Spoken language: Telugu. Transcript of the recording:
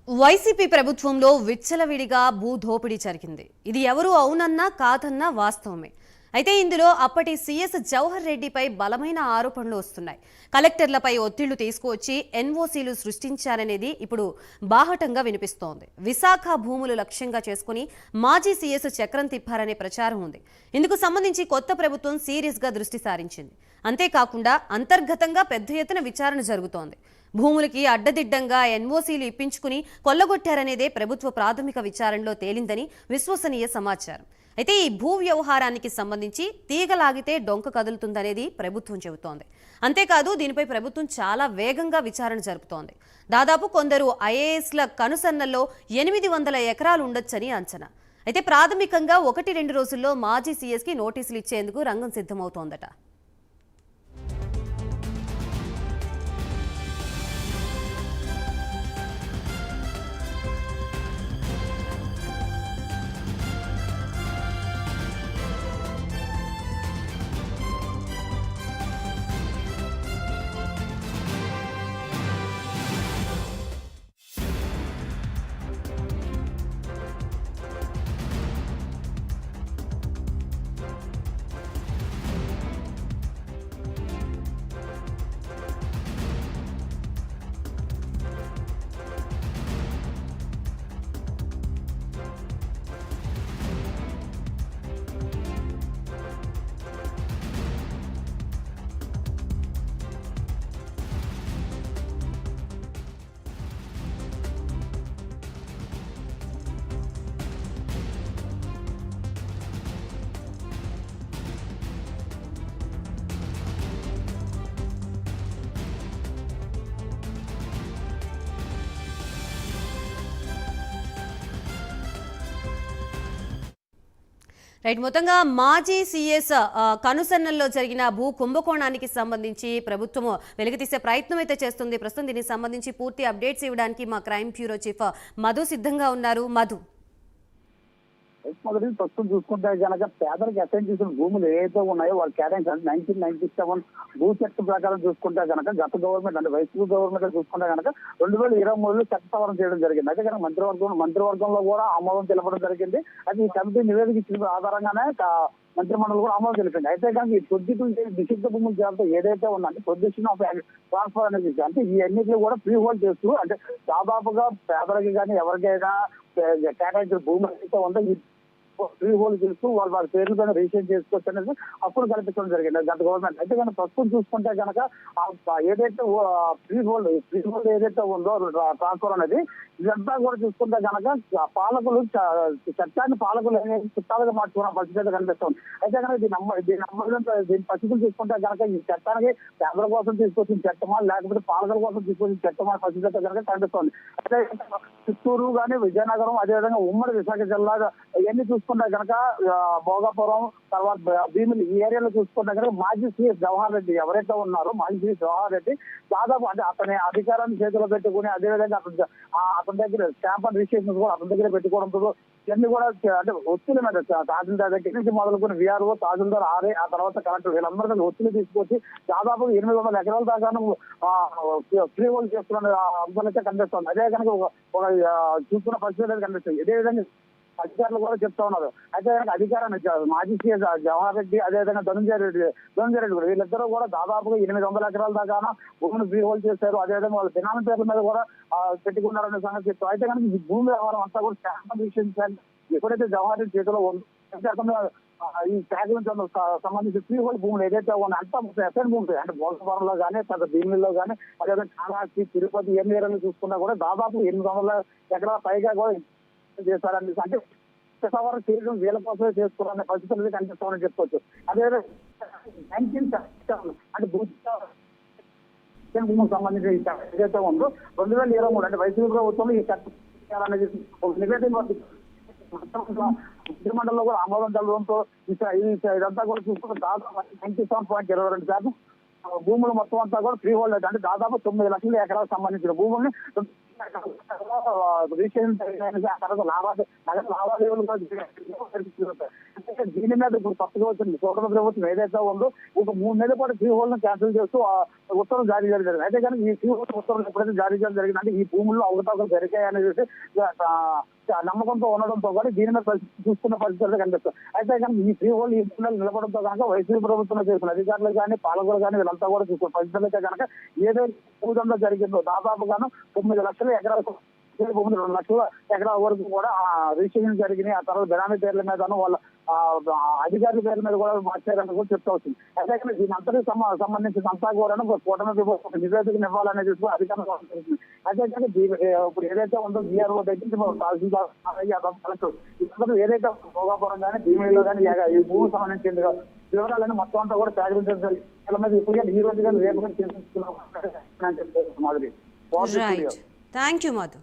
వైసీపీ ప్రభుత్వంలో విచ్చలవిడిగా భూదోపిడీ జరిగింది. ఇది ఎవరు అవునన్నా కాదన్నా వాస్తవమే. అయితే ఇందులో అప్పటి సీఎస్ జవహర్ రెడ్డిపై బలమైన ఆరోపణలు వస్తున్నాయి. కలెక్టర్లపై ఒత్తిళ్లు తీసుకువచ్చి ఎన్ఓసీలు సృష్టించారనేది ఇప్పుడు బాహటంగా వినిపిస్తోంది. విశాఖ భూములు లక్ష్యంగా చేసుకుని మాజీ సీఎస్ చక్రం తిప్పారనే ప్రచారం ఉంది. ఇందుకు సంబంధించి కొత్త ప్రభుత్వం సీరియస్గా దృష్టి సారించింది. అంతేకాకుండా అంతర్గతంగా పెద్ద ఎత్తున విచారణ జరుగుతోంది. భూములకి అడ్డదిడ్డంగా ఎన్ఓసీలు ఇప్పించుకుని కొల్లగొట్టారనేదే ప్రభుత్వ ప్రాథమిక విచారణలో తేలిందని విశ్వసనీయ సమాచారం. అయితే ఈ భూ వ్యవహారానికి సంబంధించి తీగలాగితే డొంక కదులుతుందనేది ప్రభుత్వం చెబుతోంది. అంతేకాదు దీనిపై ప్రభుత్వం చాలా వేగంగా విచారణ జరుపుతోంది. దాదాపు కొందరు ఐఏఎస్ల కనుసన్నల్లో 800 ఎకరాలు ఉండొచ్చని అంచనా. అయితే ప్రాథమికంగా 1-2 రోజుల్లో మాజీ సీఎస్కి నోటీసులు ఇచ్చేందుకు రంగం సిద్ధమవుతోందట. రైట్, మొత్తంగా మాజీ సీఎస్ కనుసన్నల్లో జరిగిన భూ కుంభకోణానికి సంబంధించి ప్రభుత్వం వెలుగుతీసే ప్రయత్నం అయితే చేస్తుంది. ప్రస్తుతం దీనికి సంబంధించి పూర్తి అప్డేట్స్ ఇవ్వడానికి మా క్రైమ్ బ్యూరో చీఫ్ మధు సిద్ధంగా ఉన్నారు. మధు, మొదటి ప్రస్తుతం చూసుకుంటే కనుక పేదలకు అసైన్ చేసిన భూములు ఏదైతే ఉన్నాయో వాళ్ళు కేటాయించాలి. 1997 భూ చట్టం ప్రకారం చూసుకుంటే కనుక గత గవర్నమెంట్ అంటే వైసీపీ గవర్నమెంట్ చూసుకుంటే కనుక 2023లో చట్ట సవరణ చేయడం జరిగింది. అయితే కనుక మంత్రివర్గంలో కూడా ఆమోదం తెలపడం జరిగింది. అయితే ఈ కమిటీ నివేదిక ఇచ్చిన ఆధారంగానే మంత్రిమండలి కూడా ఆమోదం తెలిపింది. అయితే కనుక ఈ పొద్దుటూ నిషిద్ధ భూముల జాబితా ఏదైతే ఉందో అంటే పొజిషన్ ఆఫ్ ట్రాన్స్ఫర్ అనేది అంటే ఈ ఎన్నికలు కూడా ఫ్రీ హోల్డ్ చేస్తూ అంటే దాదాపుగా పేదలకి కానీ ఎవరికైనా కేటాయించిన భూములు అయితే ఉందో ఫ్రీ హోల్డ్ చేస్తూ వాళ్ళ పేర్ల పైన రిజిస్టర్ చేసుకోవచ్చు అనేది అప్పుడు కల్పించడం జరిగింది గత గవర్నమెంట్. అయితే కనుక ప్రస్తుతం చూసుకుంటే కనుక ఏదైతే ఫ్రీ హోల్డ్ ఏదైతే ఉందో ట్రాన్స్ఫర్ అనేది ఇదంతా కూడా చూసుకుంటే కనుక పాలకులు చట్టాన్ని పాలకులు చుట్టాలుగా మార్చుకున్న పరిస్థితి కనిపిస్తుంది. అయితే కనుక దీని పరిస్థితులు చూసుకుంటే కనుక ఈ చట్టానికి పేదల కోసం తీసుకొచ్చిన చట్టమా లేకపోతే పాలకుల కోసం తీసుకొచ్చిన చట్టమా పరిస్థితి అయితే కనుక కనిపిస్తుంది. అయితే చిత్తూరు కానీ విజయనగరం అదేవిధంగా ఉమ్మడి విశాఖ జిల్లా ఇవన్నీ చూసుకుంటే కనుక భోగాపురం తర్వాత భీమిలి ఈ ఏరియాలో చూసుకుంటే కనుక మాజీ సీఎస్ జవహర్ రెడ్డి ఎవరైతే ఉన్నారో మాజీ సీఎస్ జవహర్ రెడ్డి దాదాపు అంటే అతని అధికారాన్ని చేతిలో పెట్టుకుని అదేవిధంగా అతని దగ్గర స్టాంప్ అండ్ రిజిస్ట్రేషన్ కూడా అతని దగ్గర పెట్టుకోవడంతో ఇవన్నీ కూడా అంటే ఒత్తిడి మీద తహసీల్దార్ దగ్గర నుంచి మొదలుకొని విఆర్ఓ తహసీల్దార్ ఆర్ఏ ఆ తర్వాత కలెక్టర్ వీళ్ళందరూ ఒత్తిడి తీసుకొచ్చి దాదాపు 800 ఎకరాల దాకా ఫ్రీ హోల్డ్ చేస్తున్న అంశాలు అయితే కనిపిస్తుంది. అదే కనుక ఒక చూస్తున్న పరిస్థితి అయితే కనిపిస్తుంది. ఇదే విధంగా అధికారులు కూడా చెప్తా ఉన్నారు. అయితే అధికారాన్ని మాజీ సీఎస్ జవహర్ రెడ్డి అదేవిధంగా ధనంజయ రెడ్డి కూడా వీళ్ళిద్దరూ కూడా దాదాపుగా 800 ఎకరాల దాకా భూమిని ఫ్రీ హోల్డ్ చేశారు. అదేవిధంగా వాళ్ళ దినాల పేర్ల మీద కూడా పెట్టుకున్నారనే సంగతి చెప్తారు. అయితే కనుక ఈ భూమి వ్యవహారం అంతా కూడా శాంతం ఎప్పుడైతే జవహర్ రెడ్డి చేతిలో ఉందో అతను ఈ శాఖ నుంచి సంబంధించి ఫ్రీ హోల్డ్ భూములు ఏదైతే ఉన్నాయి అంతా అసైన్ భూములు అంటే బోల్సవరంలో కానీ పెద్ద భీమిలో కానీ అదేవిధంగా కాళహస్తి తిరుపతి ఎన్ని ఏరియాలు చూసుకున్నా కూడా దాదాపు 800 ఎకరాల పైగా కూడా చేశారని అంటే సవరణ చేయడం వీళ్ళ కోసమే చేసుకోవాలనే పరిస్థితులు కనిపిస్తామని చెప్పుకోవచ్చు. అదేవిధంగా 19 అంటే భూమికి సంబంధించిన ఏదైతే ఉందో 2023 అంటే వైసీపీ ప్రభుత్వంలో ఈ చట్టం అనేది నివేదిక మంత్రిమండలిలో కూడా ఆమోదం తెలవడంతో ఇదంతా కూడా చూసుకుంటే దాదాపు 97.22% భూములు మొత్తం అంతా కూడా ఫ్రీ హోల్డ్ అయితే అంటే దాదాపు 9 లక్షల ఎకరాలకు సంబంధించిన భూముల్ని రిజిస్ట్రేషన్ లావాదేవీలు అంటే దీని మీద ఇప్పుడు కొత్తగా వచ్చింది కూటమి ప్రభుత్వం ఏదైతే ఉందో ఒక 3 నెలల పాటు ఫ్రీ హోల్డ్ క్యాన్సిల్ చేస్తూ ఉత్తర్వులు జారీ చేయడం జరిగింది. అయితే కానీ ఈ ఫ్రీ హోల్డ్ ఉత్తర్వులు ఎప్పుడైతే జారీ చేయడం జరిగింది అంటే ఈ భూముల్లో అవకతవకలు జరిగాయనేది నమ్మకంతో ఉండడంతో కూడా దీని మీద చూస్తున్న పరిస్థితులు కనిపిస్తాయి. అయితే కానీ ఈ ఫ్రీ హోల్డ్ ఈ భూములు నిలబడంతో కనుక వైసీపీ ప్రభుత్వంలో చేసిన అధికారులు కానీ పాలకులు కానీ వీళ్ళంతా కూడా చూస్తున్న పరిస్థితులు అయితే కనుక ఏదైతే భూదంలో జరిగిందో దాదాపుగాను 9 లక్షల ఎకరాలకు భూములు 2 లక్షల ఎకరాల వరకు కూడా రిజిస్ట్రేషన్ జరిగినాయి. ఆ తర్వాత బినామీ పేర్ల మీదను వాళ్ళ అధికారుల పేర్ల మీద కూడా మార్చారని కూడా చెప్తా వచ్చింది. అయితే కానీ దీని అంతటికి సంబంధించిన అంతా కూడా కూటమి ప్రభుత్వం నివేదికను ఇవ్వాలనే చెప్పి అధికారులు జరుగుతుంది. అయితే కానీ ఇప్పుడు ఏదైతే ఉందో బీఆర్ఓ దగ్గర తహసీల్దార్ ఇద్దరు ఏదైతే భోగాపురం కానీ భీమిలో కానీ ఈ భూమికి సంబంధించింది వివరాలని మొత్తం అంతా కూడా సేకరించడం జరిగింది. వీళ్ళ మీద ఇప్పుడు ఈ రోజు కానీ రేపు కానీ మాదిరి. Right, thank you Madhu.